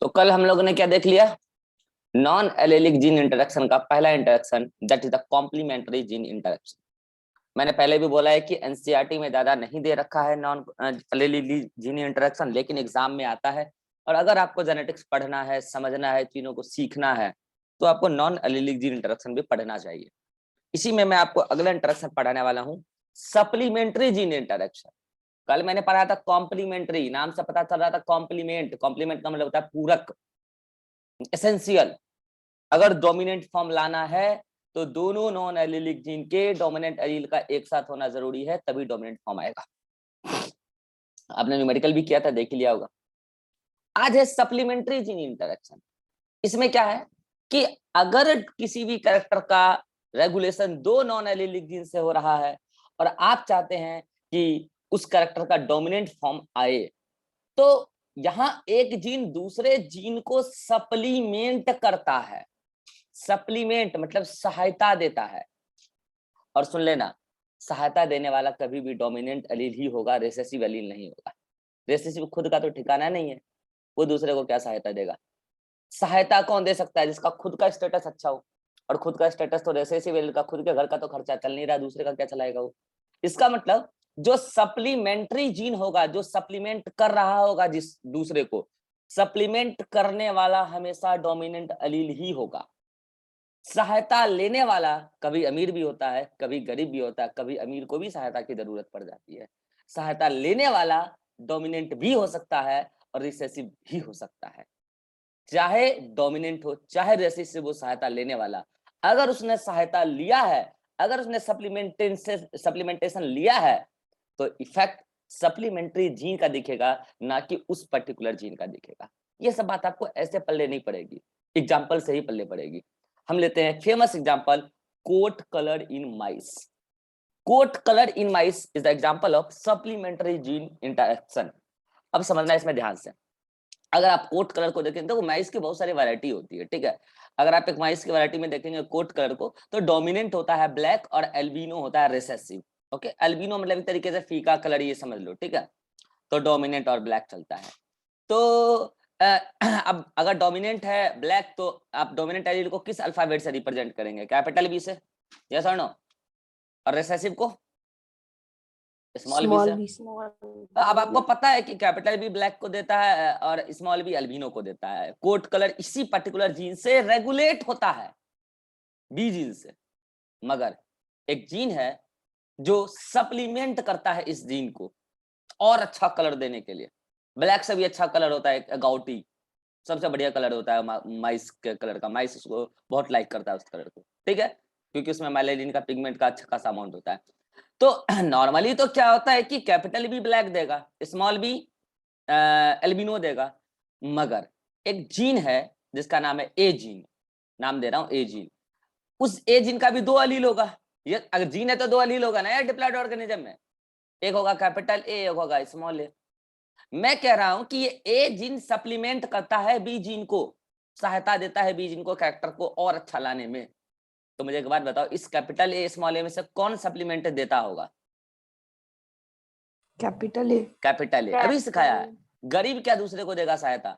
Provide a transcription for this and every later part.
तो कल हम लोगों ने क्या देख लिया? नॉन एलेलिक जीन इंटरेक्शन का पहला interaction that is the complementary gene interaction. मैंने पहले भी बोला है कि एनसीईआरटी में ज्यादा नहीं दे रखा है नॉन एलेलिक जीन इंटरेक्शन, लेकिन एग्जाम में आता है। और अगर आपको जेनेटिक्स पढ़ना है, समझना है, चीजों को सीखना है, तो आपको नॉन एलेलिक जीन इंटरेक्शन भी पढ़ना चाहिए। इसी में मैं आपको अगला इंटरेक्शन पढ़ाने वाला हूँ, सप्लीमेंट्री जीन इंटरेक्शन। कल मैंने पढ़ा था कॉम्प्लीमेंट्री, नाम से पता चल रहा था कॉम्प्लीमेंट। कॉम्प्लीमेंट का मतलब होता है पूरक, एसेंशियल। अगर डोमिनेंट फॉर्म लाना है तो दोनों नॉन एलिलिक जीन के डोमिनेंट एलील का एक साथ होना जरूरी है, तभी डोमिनेंट फॉर्म आएगा। आपने न्यूमेरिकल भी किया था, देख लिया होगा। आज है सप्लीमेंट्री जीन इंटरेक्शन। इसमें क्या है कि अगर किसी भी कैरेक्टर का रेगुलेशन दो नॉन एलिलिक जीन से हो रहा है और आप चाहते हैं कि उस कैरेक्टर का डोमिनेंट फॉर्म आए, तो यहां एक जीन दूसरे जीन को सप्लीमेंट करता है। सप्लीमेंट मतलब सहायता देता है। और सुन लेना, सहायता देने वाला कभी भी डोमिनेंट एलील ही होगा, रिसेसिव एलील नहीं होगा। रिसेसिव खुद का तो ठिकाना नहीं है, वो दूसरे को क्या सहायता देगा? सहायता कौन दे सकता है? जिसका खुद का स्टेटस अच्छा हो। और खुद का स्टेटस तो रिसेसिव एलील का, खुद के घर का तो खर्चा चल नहीं रहा, दूसरे का क्या चलाएगा वो? इसका मतलब जो सप्लीमेंट्री जीन होगा, जो सप्लीमेंट कर रहा होगा जिस दूसरे को, सप्लीमेंट करने वाला हमेशा डोमिनेंट एलील ही होगा। सहायता लेने वाला कभी अमीर भी होता है, कभी गरीब भी होता है, कभी अमीर को भी सहायता की जरूरत पड़ जाती है। सहायता लेने वाला डोमिनेंट भी हो सकता है और रिसेसिव भी हो सकता है। चाहे डोमिनेंट हो चाहे रिसेसिव हो, सहायता लेने वाला अगर उसने सहायता लिया है, अगर उसने सप्लीमेंटेशन लिया है, तो इफेक्ट सप्लीमेंट्री जीन का दिखेगा, ना कि उस पर्टिकुलर जीन का दिखेगा। ये सब बात आपको ऐसे पल्ले नहीं पड़ेगी, एग्जाम्पल से ही पल्ले पड़ेगी। हम लेते हैं famous example, coat colour in mice. Coat colour in mice is the example of supplementary gene interaction. अब समझना इसमें ध्यान से। अगर आप कोट कलर को देखें तो माइस की बहुत सारी वैरायटी होती है, ठीक है। अगर आप एक माइस की वैरायटी में देखेंगे कोट कलर को, तो डोमिनेंट होता है ब्लैक और एल्बिनो होता है रिसेसिव। ओके, एल्बिनो मतलब एक तरीके से फीका कलर, ये समझ लो, ठीक है। तो डोमिनेंट और ब्लैक चलता है। तो अब अगर डोमिनेंट है ब्लैक, तो आप डोमिनेंट एलील को किस अल्फाबेट से रिप्रेजेंट करेंगे? कैपिटल बी से, यस और नो? और रिसेसिव को स्मॉल बी से। तो अब आपको पता है कि कैपिटल बी ब्लैक को देता है और स्मॉल बी अल्बिनो को देता है। कोट कलर इसी पर्टिकुलर जीन से रेगुलेट होता है, बी जीन से। मगर एक जीन है जो सप्लीमेंट करता है इस जीन को और अच्छा कलर देने के लिए। ब्लैक से भी अच्छा कलर होता है गाउटी, सबसे बढ़िया कलर होता है माइस के कलर का। माइस उसको बहुत लाइक करता है उस कलर को, ठीक है, क्योंकि उसमें मेलेनिन का पिगमेंट का अच्छा खासा अमाउंट होता है। तो नॉर्मली तो क्या होता है कि कैपिटल बी ब्लैक देगा, स्मॉल बी एल्बिनो देगा। मगर एक जीन है जिसका नाम है ए जीन, नाम दे रहा हूं ए जीन। उस ए जीन का भी दो अलील होगा। ये अगर जीन है तो दो अलील होगा ना यार डिप्लॉइड ऑर्गेनिज्म में, एक होगा कैपिटल ए, एक होगा स्मॉल ए। मैं कह रहा हूं कि ये ए जीन सप्लीमेंट करता है बी जीन को, सहायता देता है बी जीन को कैरेक्टर को और अच्छा लाने में। तो मुझे एक बात बताओ, इस कैपिटल ए स्मॉल ए में से कौन सप्लीमेंट देता होगा? Capital A. कैपिटल ए। अभी सिखाया है। गरीब क्या दूसरे को देगा सहायता?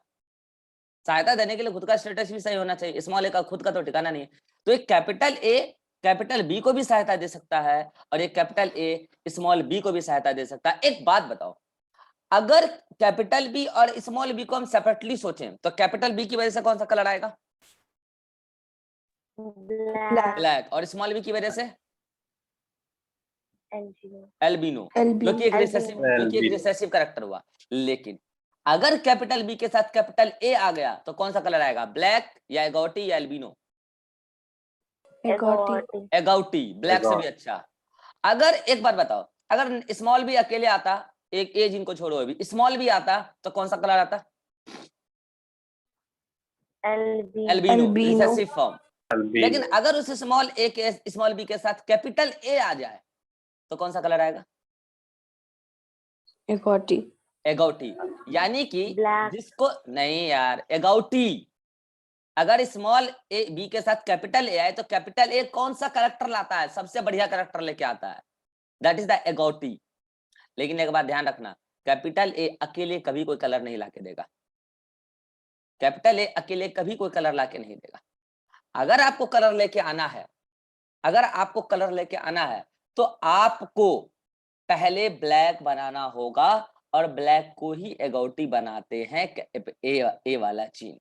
सहायता देने के लिए खुद का स्टेटस भी सही होना चाहिए। स्मॉल ए का खुद का तो ठिकाना नहीं है। तो एक कैपिटल ए कैपिटल बी को भी सहायता दे सकता है और एक कैपिटल ए स्मॉल बी को भी सहायता दे सकता है। एक बात बताओ, अगर कैपिटल बी और स्मॉल बी को हम सेपरेटली सोचें तो कैपिटल बी की वजह से कौन सा कलर आएगा? ब्लैक। और स्मॉल बी की वजह से एल्बिनो, क्योंकि एक रिसेसिव कैरेक्टर हुआ। लेकिन अगर कैपिटल बी के साथ कैपिटल ए आ गया तो कौन सा कलर आएगा? ब्लैक या एगोटी या एल्बिनो? एगोटी, ब्लैक से भी अच्छा। अगर एक बात बताओ, अगर स्मॉल बी अकेले आता, एक ए जिनको छोड़ो अभी, स्मॉल बी आता तो कौन सा कलर आता? Albino, recessive form. लेकिन अगर उस स्मॉल ए के स्मॉल बी के साथ कैपिटल ए आ जाए तो कौन सा कलर आएगा? एगोटी। एगोटी, यानी कि जिसको नहीं यार, एगोटी। अगर स्मॉल ए बी के साथ कैपिटल ए आए तो कैपिटल ए कौन सा कैरेक्टर लाता है? सबसे बढ़िया कैरेक्टर लेके आता है, दैट इज द एगोटी। लेकिन एक बात ध्यान रखना, कैपिटल ए अकेले कभी कोई कलर नहीं लाके देगा। कैपिटल ए अकेले कभी कोई कलर लाके नहीं देगा। अगर आपको कलर लेके आना है, अगर आपको कलर लेके आना है तो आपको पहले ब्लैक बनाना होगा, और ब्लैक को ही एगोटी बनाते हैं ए वाला चीन।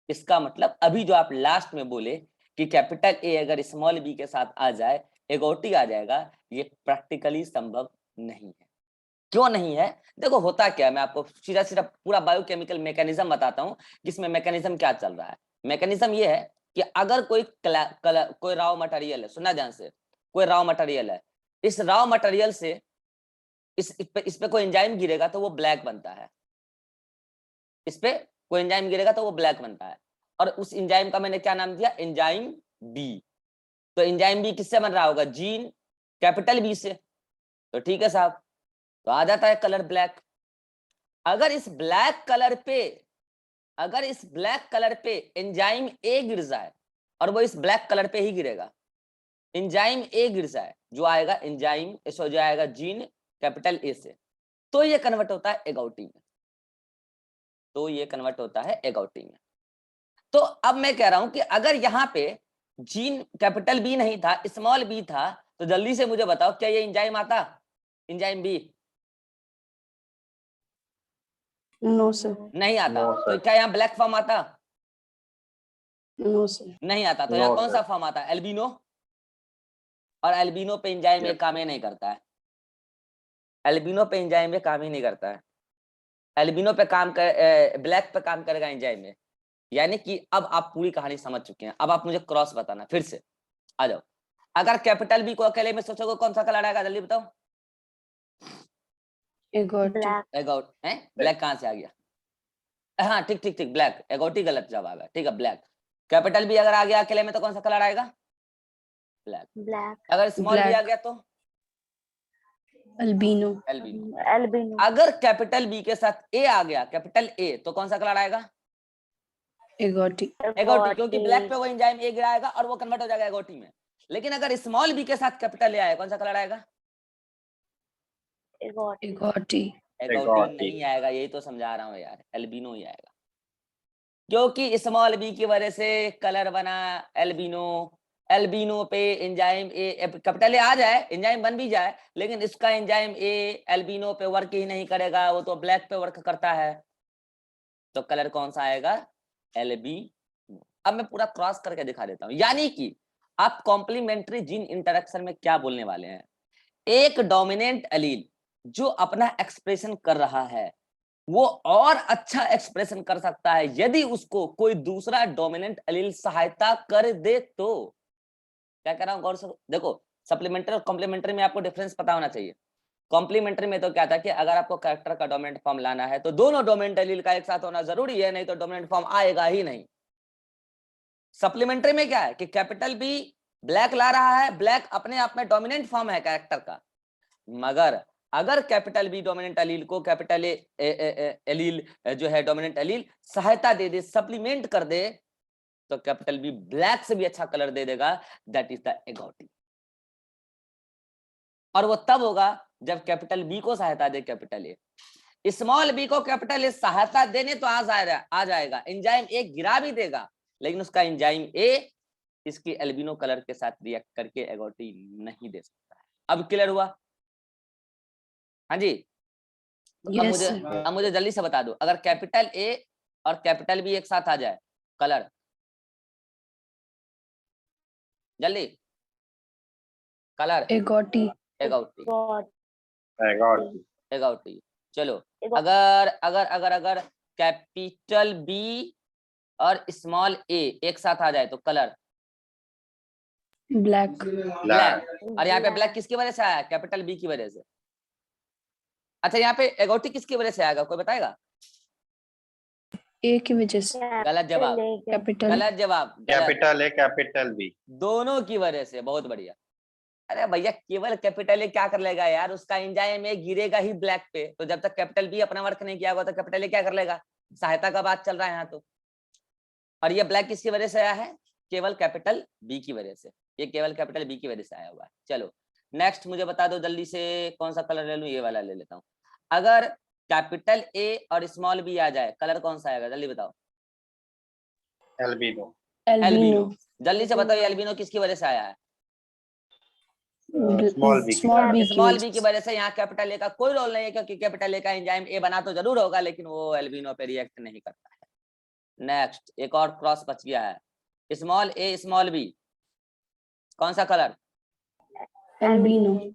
इसका मतलब अभी जो आप लास्ट में बोले कि कैपिटल ए अगर स्मॉल बी के साथ आ जाए एगोटी आ जाएगा, ये प्रैक्टिकली संभव नहीं है। क्यों नहीं है? देखो होता क्या है, मैं आपको सीधा सीधा पूरा बायोकेमिकल मैकेनिज्म बताता हूँ कि इसमें मैकेनिज्म क्या चल रहा है। मैकेनिज्म ये है कि अगर कोई रॉ मटेरियल है, सुनना ध्यान से, कोई रॉ मटेरियल है, इस रॉ मटेरियल से इस पे कोई एंजाइम गिरेगा तो वो ब्लैक बनता है, इस पे कोई एंजाइम गिरेगा तो वो ब्लैक बनता है, और उस एंजाइम का मैंने क्या नाम दिया? Enzyme B. तो एंजाइम बी किससे बन रहा होगा? जीन कैपिटल बी से। तो ठीक है साहब, तो आ जाता है कलर ब्लैक। अगर इस ब्लैक कलर पे एंजाइम ए गिर जाए, और वो इस ब्लैक कलर पे ही गिरेगा, एंजाइम ए गिर जाए, जो आएगा एंजाइम इस हो जाएगा जीन कैपिटल ए से, तो ये कन्वर्ट होता है एगोटी में, तो ये कन्वर्ट होता है एगोटी में। तो अब मैं कह रहा हूं कि अगर यहाँ पे जीन कैपिटल बी नहीं था, स्मॉल बी था, तो जल्दी से मुझे बताओ क्या ये एंजाइम आता? Enzyme B no sir. नहीं आता। No, तो sir. क्या यहाँ ब्लैक फॉर्म आता? No sir. नहीं आता। तो No, यहाँ कौन sir. सा फॉर्म आता? एल्बिनो। और एल्बिनो पे एंजाइम ये Yes. काम ही नहीं करता है, एल्बिनो पे एंजाइम ये काम ही नहीं करता है। एल्बिनो पे काम कर, ब्लैक पे काम करेगा एंजाइम में। यानी कि अब आप पूरी कहानी समझ चुके हैं। अब आप मुझे क्रॉस बताना फिर से, आ जाओ। अगर कैपिटल बी को अकेले में सोचोगे कौन सा कलर आएगा? जल्दी बताओ। एगोटी। एगोट है? ब्लैक कहां से आ गया? हाँ ठीक ठीक ठीक, ब्लैक। एगोटी गलत जवाब है, ठीक है ब्लैक। कैपिटल बी अगर आ गया अकेले में तो कौन सा कलर आएगा? ब्लैक। अगर स्मॉल बी आ गया तो अल्बिनो। एल्बिनो। अगर कैपिटल बी के साथ ए आ गया, कैपिटल ए, तो कौन सा कलर आएगा? एगोटी। एगोटी, क्योंकि ब्लैक पे वो एंजाइम ए गिराएगा और वो कन्वर्ट हो जाएगा एगोटी में। लेकिन अगर स्मॉल बी के साथ कैपिटल ए आए, कौन सा कलर आएगा? एगोटी। एगोटी नहीं आएगा, यही तो समझा रहा हूँ यार, एल्बिनो ही आएगा। क्योंकि स्मॉल बी की वजह से कलर बना एल्बिनो। एल्बिनो पे एंजाइम ए, कैपिटल ए आ जाए, एंजाइम बन भी जाए, लेकिन इसका एंजाइम ए एल्बिनो पे वर्क ही नहीं करेगा, वो तो ब्लैक पे वर्क करता है। तो कलर कौन सा आएगा? एल्बिनो। अब मैं पूरा क्रॉस करके दिखा देता हूं। यानी कि आप कॉम्प्लीमेंट्री जीन इंटरेक्शन में क्या बोलने वाले हैं? एक डोमिनेंट एलील जो अपना एक्सप्रेशन कर रहा है, वो और अच्छा एक्सप्रेशन कर सकता है यदि उसको कोई दूसरा डोमिनेंट एलील सहायता कर दे। तो क्या कह रहा हूं, गौर से देखो। सप्लीमेंट्री और कॉम्प्लीमेंट्री में आपको डिफरेंस पता होना चाहिए। कॉम्प्लीमेंट्री में तो क्या था कि अगर आपको कैरेक्टर का डोमिनेंट फॉर्म लाना है तो दोनों डोमिनेंट एलील का एक साथ होना जरूरी है, नहीं तो डोमिनेंट फॉर्म आएगा ही नहीं। सप्लीमेंट्री में क्या है कि कैपिटल बी ब्लैक ला रहा है, ब्लैक अपने आप में डोमिनेंट फॉर्म है कैरेक्टर का, मगर अगर कैपिटल बी डोमिनेंट एलील को कैपिटल एलील जो है डोमिनेंट एलील सहायता दे दे, सप्लीमेंट कर दे, तो कैपिटल बी ब्लैक से भी अच्छा कलर दे देगा, दैट इज द एगोटी। और वो तब होगा जब कैपिटल बी को सहायता दे कैपिटल ए। स्मॉल बी को कैपिटल ए सहायता देने तो आ जाएगा, एंजाइम ए गिरा भी देगा, लेकिन उसका एंजाइम ए इसकी एल्बिनो कलर के साथ रिएक्ट करके एगोटी नहीं दे सकता है। अब क्लियर हुआ? हाँ जी। तो अब मुझे जल्दी से बता दो, अगर कैपिटल ए और कैपिटल बी एक साथ आ जाए, कलर जल्दी, कलर एगोटी। एगोटी। एगोटी। चलो, अगर अगर अगर अगर कैपिटल बी और स्मॉल ए एक साथ आ जाए तो कलर ब्लैक। ब्लैक। और यहाँ पे ब्लैक किसकी वजह से आया? कैपिटल बी की वजह से। अच्छा, यहाँ पे एगोटी किसकी वजह से आएगा, कोई बताएगा? ए की वजह से। गलत जवाब, कैपिटल। गलत जवाब, कैपिटल ए कैपिटल बी, दोनों की वजह से। बहुत बढ़िया। अरे भैया, केवल कैपिटल ए क्या कर लेगा यार, उसका एंजाइम ए गिरेगा ही ब्लैक पे, तो जब तक कैपिटल बी अपना वर्क नहीं किया होगा तो कैपिटल ए क्या कर लेगा? सहायता का बात चल रहा है यहाँ तो। और ये ब्लैक किसकी वजह से आया है? केवल कैपिटल बी की वजह से। ये केवल कैपिटल बी की वजह से आया हुआ है। चलो नेक्स्ट मुझे बता दो जल्दी से, कौन सा कलर ले लूं? ये वाला ले लेता हूँ। अगर कैपिटल ए और स्मॉल बी आ जाए, कलर कौन सा आएगा? जल्दी बताओ। Albino. एल्बिनो। Albino. जल्दी से बताओ एल्बिनो किसकी वजह से आया है? Small b. Small b की स्मॉल वजह बी की से। वजह से। यहाँ कैपिटल ए का कोई रोल नहीं है, क्योंकि कैपिटल ए का एंजाइम ए बना तो जरूर होगा, लेकिन वो एल्बिनो पे रिएक्ट नहीं करता है। नेक्स्ट एक और क्रॉस बच गया है, स्मॉल ए स्मॉल बी, कौन सा कलर? Albino.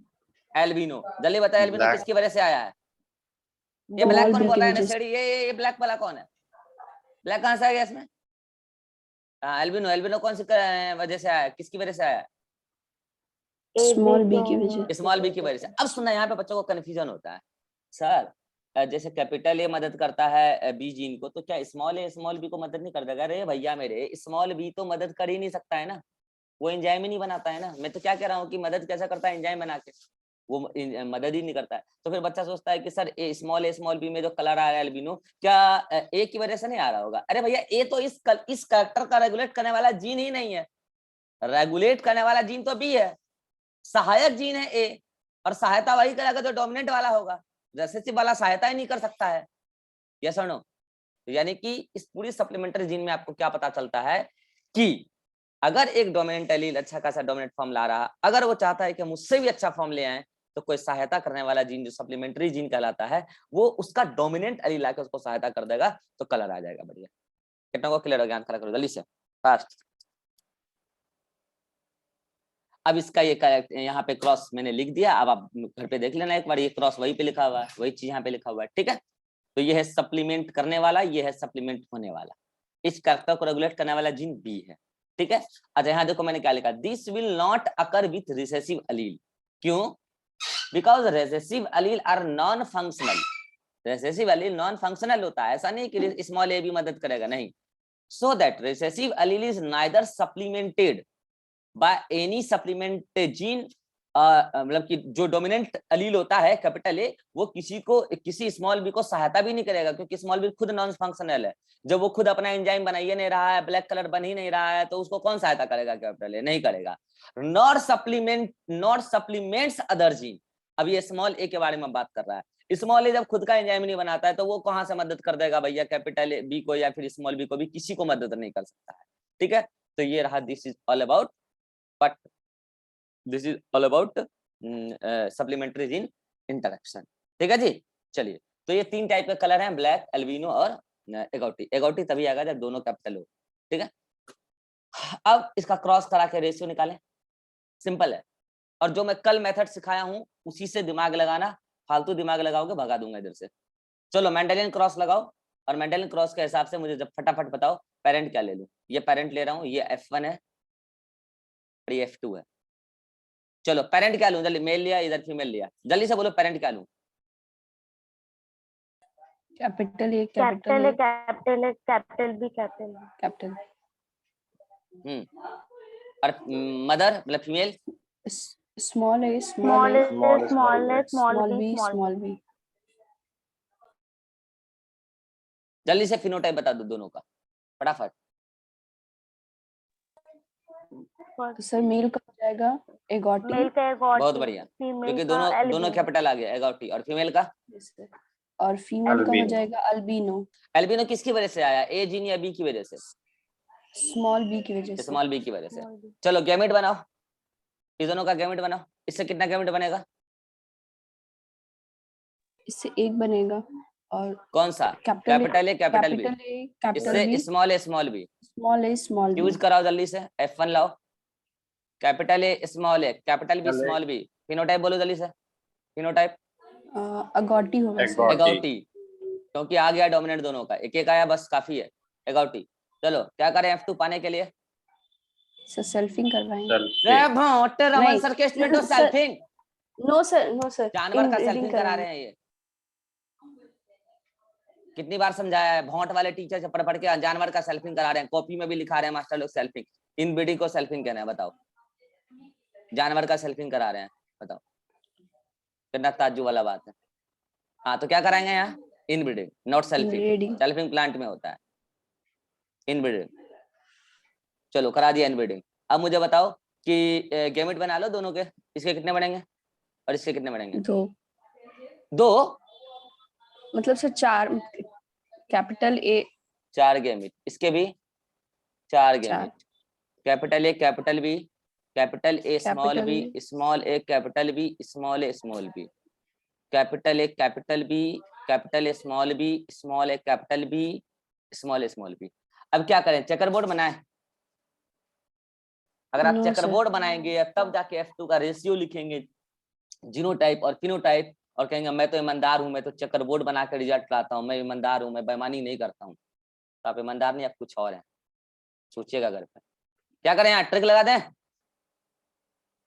एल्बिनो। जल्दी बताओ एल्बिनो Black. किसकी वजह से आया है? ये ब्लैक Small कौन b बोल की रहा है वजह से। नशेड़ी? ये ब्लैक वाला कौन है? ब्लैक कहां से आ गया इसमें? हाँ एल्बिनो। एल्बिनो कौन सी वजह से आया है, किसकी वजह से आया है? Small b की वजह से। स्मॉल बी की वजह से। अब सुनना, यहाँ पे बच्चों को कंफ्यूजन होता है, सर जैसे कैपिटल ए मदद करता है बी जीन को, तो क्या स्मॉल ए स्मॉल बी को मदद नहीं कर देगा? अरे भैया मेरे, स्मॉल बी तो मदद कर ही नहीं सकता है ना, वो एंजाइम ही नहीं बनाता है ना। मैं तो क्या कह रहा हूँ कि मदद कैसा करता है एंजाइम बना के, वो मदद ही नहीं करता है। तो फिर बच्चा सोचता है कि सर ए स्मॉल बी में जो कलर आ रहा है एल्बिनो, क्या ए की वजह से नहीं आ रहा होगा? अरे भैया ए तो इस कैरेक्टर का रेगुलेट करने वाला जीन ही नहीं है, रेगुलेट करने वाला जीन तो बी है, सहायक जीन है ए, और सहायता वही करेगा जो डोमिनेंट वाला होगा, रिसेसिव वाला सहायता ही नहीं कर सकता है। यस और नो? यानी कि इस पूरी सप्लीमेंट्री जीन में आपको क्या पता चलता है कि अगर एक डोमिनेंट एलील अच्छा खासा डोमिनेंट फॉर्म ला रहा, अगर वो चाहता है कि हम उससे भी अच्छा फॉर्म ले आए, तो कोई सहायता करने वाला जीन जो सप्लीमेंट्री जीन कहलाता है, वो उसका डोमिनेंट एलील आके उसको सहायता कर देगा, तो कलर आ जाएगा बढ़िया। कितना को क्लियर हो गया? खड़ा करो जल्दी से, फास्ट। अब इसका ये यहाँ पे क्रॉस मैंने लिख दिया, अब आप घर पे देख लेना एक बार, ये क्रॉस वही पे लिखा हुआ है, वही चीज यहाँ पे लिखा हुआ है, ठीक है? तो ये है सप्लीमेंट करने वाला, ये है सप्लीमेंट होने वाला। इस कैरेक्टर को रेगुलेट करने वाला जीन बी है, ठीक है? अच्छा यहाँ देखो मैंने क्या लिखा, this will not occur with recessive allele. क्यों? Because recessive allele are non functional. Recessive allele non functional होता है, ऐसा नहीं कि स्मॉल ए भी मदद करेगा, नहीं। So that recessive Aleel is neither supplemented by any supplement gene, मतलब कि जो डोमिनेंट अलील होता है कैपिटल ए, वो किसी स्मॉल बी को सहायता भी नहीं करेगा, क्योंकि स्मॉल बी खुद नॉन फंक्शनल है। जब वो खुद अपना एंजाइम बना ही नहीं रहा है, ब्लैक कलर बन ही नहीं रहा है, तो उसको कौन सहायता करेगा? कैपिटल ए नहीं करेगा। Not supplements other gene. अब ये स्मॉल ए के बारे में बात कर रहा है। स्मॉल ए जब खुद का एंजाइम नहीं बनाता है, तो वो कहां से मदद कर देगा भैया? कैपिटल बी को या फिर स्मॉल बी को भी किसी को मदद नहीं कर सकता है, ठीक है? तो ये रहा, this is all about but this is all about supplementary gene interaction, ठीक है जी? चलिए, तो ये तीन टाइप के कलर हैं, ब्लैक, एल्बिनो और एगोटी। एगोटी तभी आएगा जब दोनों कैपिटल हो, ठीक है? अब इसका क्रॉस करा के रेशियो निकालें, सिंपल है। और जो मैं कल मेथड सिखाया हूं उसी से दिमाग लगाना, फालतू दिमाग लगाओगे भगा दूंगा इधर से। चलो मेंडेलियन क्रॉस लगाओ, और मेंडेलियन क्रॉस के हिसाब से मुझे जब फटाफट बताओ पेरेंट क्या ले लूं। ये पेरेंट ले रहा हूँ, ये F1 है और ये F2 है। चलो पेरेंट क्या लूं? जल्दी, मेल लिया, इधर फीमेल लिया, जल्दी से बोलो पेरेंट क्या लूं? Capital A, capital A, capital A, capital B, capital B, capital. और मदर मतलब female? Small a, small a, small a, small small b, b, small small b. जल्दी से फिनोटाइप बता दो दोनों का फटाफट। तो सर मेल का हो जाएगा एगोटी। मेल का एगोटी, बहुत बढ़िया, क्योंकि दोनों कैपिटल आ गया, एगोटी। और फीमेल का? और फीमेल का हो Albino. जाएगा अल्बिनो। एल्बिनो किसकी वजह से आया? ए जीन या बी की वजह से? स्मॉल बी की वजह से। स्मॉल बी की वजह से। चलो गैमेट बनाओ, इस दोनों का गैमेट बनाओ। इससे कितना गैमेट बनेगा? इससे एक बनेगा। और कौन सा? Capital A, capital B. इससे small a, small b. Small a, small b. Use कराओ जल्दी से, F1 लाओ। Capital A, small a, capital B, small b. Phenotype बोलो जल्दी से, फिनोटाइप। एगोटी होगा। एगोटी, क्योंकि आ गया डोमिनेंट दोनों का, एक एक आया बस काफी है, एगोटी। चलो क्या करें F2 पाने के लिए? सर सेल्फिंग करवाएंगे। रमन सर के student selfing? No sir, no sir, जानवर का सेल्फिंग करा रहे हैं ये। कितनी बार समझाया है, भोंट वाले टीचर से पढ़ पढ़ के जानवर का सेल्फिंग करा रहे हैं, कॉपी में भी लिखा रहे हैं मास्टर लोग सेल्फिंग। इन ब्रीडिंग को सेल्फिंग कहना है, बताओ। जानवर का सेल्फिंग करा रहे हैं, बताओ कितना ताज्जुब वाला बात है। हाँ तो क्या कराएंगे यहाँ? Inbreeding, not selfing. Selfing plant में होता है, इनब्रीडिंग। चलो करा दिया इनब्रीडिंग। अब मुझे बताओ कि गैमेट बना लो दोनों के, इसके कितने बनेंगे और इसके कितने बनेंगे? दो मतलब सर 4 कैपिटल ए, 4 गैमेट, इसके भी 4 gamete, capital A capital B, capital A small b, small a capital B, small a small b, capital A capital B, capital A small b, small a capital B, small a small b. अब क्या करें, checker board बनाएं? अगर आप checker board बनाएंगे तब जाके F2 का रेशियो लिखेंगे, जीनोटाइप और फिनोटाइप, और कहेंगे मैं तो ईमानदार हूं, मैं तो चेकर बोर्ड बना के रिजल्ट लाता हूं, मैं ईमानदार हूं, मैं बेईमानी नहीं करता हूं। तो आप ईमानदार नहीं, आप कुछ और हैं, सोचिएगा घर पे। क्या करें, यहाँ ट्रिक लगा दें?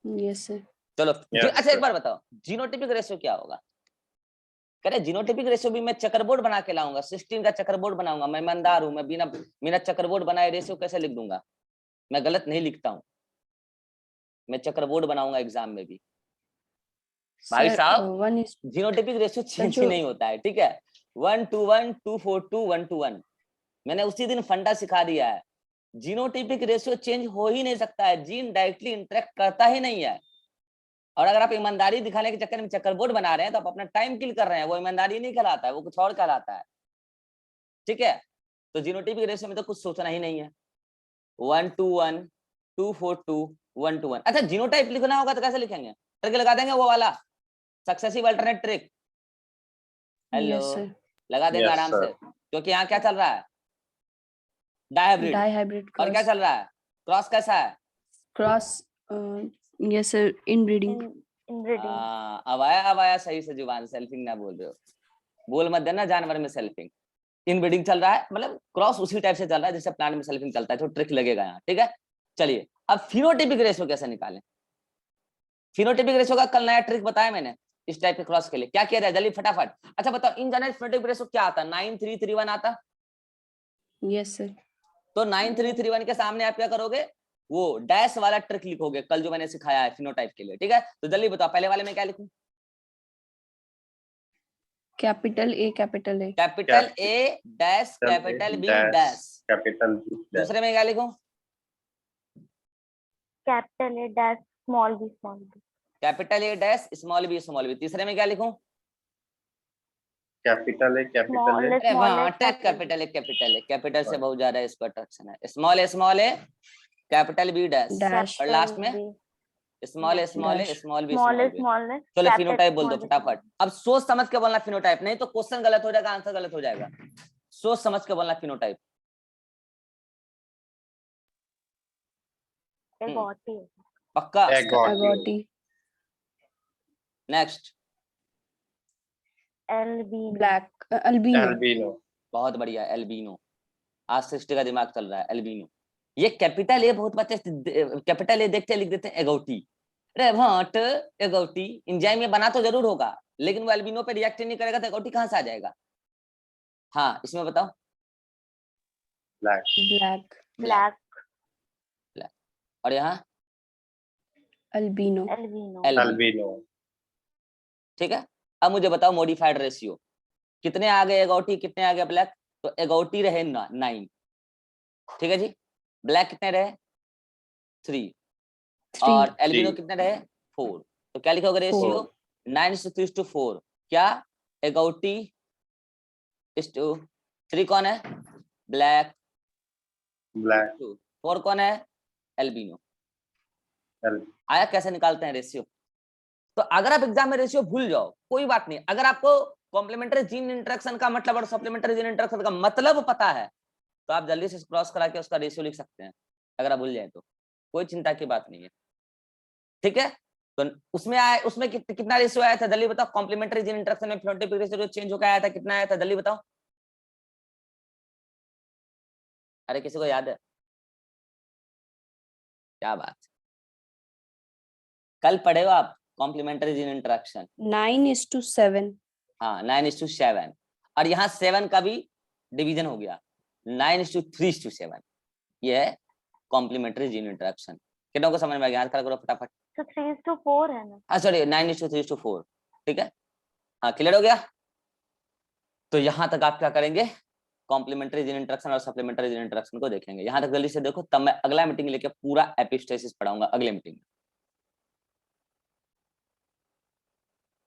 Yes sir. चलो Yes, अच्छा एक बार बताओ, जीनोटिपिक रेशियो क्या होगा? करे जीनोटिपिक रेशियो भी मैं चेकर बोर्ड बना के लाऊंगा, 16 का चेकर बोर्ड बनाऊंगा, मैं ईमानदार हूं, मैं बिना चेकर बोर्ड बनाए रेशियो कैसे लिख दूंगा? मैं गलत नहीं लिखता हूँ, मैं चेकर बोर्ड बनाऊंगा एग्जाम में भी। भाई साहब जीनोटिपिक रेशियो चेंज ही नहीं होता है, ठीक है? 1:1, 2:4, 1:1। मैंने उसी दिन फंडा सिखा दिया है, जीनोटिपिक रेशियो चेंज हो ही नहीं सकता है, जीन डायरेक्टली इंटरेक्ट करता ही नहीं है। और अगर आप ईमानदारी दिखाने के चक्कर में चक्कर बोर्ड बना रहे हैं तो आप अपना टाइम किल कर रहे हैं, वो ईमानदारी नहीं कहलाता है, वो कुछ और कहलाता है, ठीक है? तो जीनोटिपिक रेशियो में तो कुछ सोचना ही नहीं है। 1:1, 2:4, 1:1। अच्छा जीनोटाइप लिखना होगा तो कैसे लिखेंगे? ट्रिक लगा देंगे वो वाला, सक्सेसिव अल्टरनेट ट्रिक। हेलो, लगा देंगे आराम से, क्योंकि यहाँ क्या चल रहा है? डायहाइब्रिड। और क्या चल रहा है? क्रॉस कैसा है? Cross yes sir, inbreeding. अब आया सही से जुबान, सेल्फिंग ना बोल रहे हो, बोल मत देना जानवर में सेल्फिंग। इनब्रीडिंग चल रहा है, मतलब क्रॉस उसी टाइप से चल रहा है जैसे प्लांट में सेल्फिंग चलता है, तो ट्रिक लगेगा यहाँ, ठीक है? चलिए अब फिनोटिपिक रेशियो कैसे निकालें? फिनोटिपिक रेशियो का कल नया ट्रिक बताया मैंने इस टाइप के क्रॉस के लिए। क्या किया जाए जल्दी फटाफट? अच्छा बताओ, इन जनरल फिनोटिपिक रेशियो क्या आता? 9:3:3:1 आता? Yes sir. तो 9:3:3:1 के सामने आप क्या करोगे? वो डैश वाला ट्रिक लिखोगे, कल जो मैंने सिखाया है फिनोटाइप के लिए, ठीक है? तो जल्दी बताओ, पहले वाले में क्या लिखूं? Capital A capital A, capital A dash capital B dash, capital B. दूसरे में क्या लिखूं? Capital A dash small b small b, capital A dash small b small b, तीसरे में क्या लिखूं? कैपिटल ए कैपिटल ए, अरे वहां tag capital A capital A, capital से बहुत ज्यादा इसको अट्रैक्शन है। Small a capital B dash, और लास्ट में small a small b small B. चलो फिनोटाइप बोल दो फटाफट। अब सोच समझ के बोलना फिनोटाइप, नहीं तो क्वेश्चन गलत हो जाएगा, आंसर गलत हो जाएगा। सोच समझ के बोलना फिनोटाइप। पक्का? Next albino. बहुत बढ़िया, एल्बिनो। आज 60 का दिमाग चल रहा है, एल्बिनो। ये कैपिटल ए बहुत बच्चे कैपिटल ए देखते लिख देते हैं एगोटी, अरे भट एगोटी। एंजाइम में बना तो जरूर होगा, लेकिन वो एल्बिनो पे रिएक्ट नहीं करेगा तो एगोटी कहां से आ जाएगा? हाँ इसमें बताओ। ब्लैक। और यहाँ एल्बिनो। ठीक है। अब मुझे बताओ मॉडिफाइड रेशियो कितने आ गए एगोटी, कितने आ गए ब्लैक? तो एगोटी रहे 9, ठीक है जी। ब्लैक कितने रहे? 3 और एल्बिनो कितने रहे? 4। तो क्या लिखोगे रेशियो? 9:3:4। क्या? एगोटी 3 कौन है? ब्लैक। 4 कौन है? एल्बिनो। आया कैसे निकालते हैं रेशियो? तो अगर आप एग्जाम में रेशियो भूल जाओ कोई बात नहीं, अगर आपको कॉम्प्लीमेंट्री जीन इंटरेक्शन का मतलब और सप्लीमेंट्री जीन इंटरेक्शन का मतलब पता है तो आप जल्दी से क्रॉस करा के उसका रेशियो लिख सकते हैं। अगर आप भूल जाए तो कोई चिंता की बात नहीं है, ठीक है। तो उसमें कितना रेशियो आया था जल्दी बताओ? कॉम्प्लीमेंट्री जीन इंटरेक्शन में फिनोटाइपिक रेशियो जो चेंज होकर आया था कितना आया था जल्दी बताओ? अरे किसी को याद है? क्या बात, कल पढ़े हो आप कॉम्प्लीमेंट्री जीन इंटरेक्शन? 9:7। हाँ 9:7। और यहाँ 7 का भी डिवीजन हो गया 9:3:7। ये है कॉम्प्लीमेंट्री जीन इंटरेक्शन। कितनों को समझ में आ गया? करो फटाफट। तो 3:4 है ना? हाँ सॉरी 9:3:4, ठीक है। हाँ क्लियर हो गया। तो यहाँ तक आप क्या करेंगे? कॉम्प्लीमेंट्री जीन इंटरेक्शन और सप्लीमेंट्री जीन इंटरेक्शन को देखेंगे। यहाँ तक जल्दी से देखो, तब मैं अगला मीटिंग लेके पूरा एपिस्टेसिस पढ़ाऊंगा अगले मीटिंग में।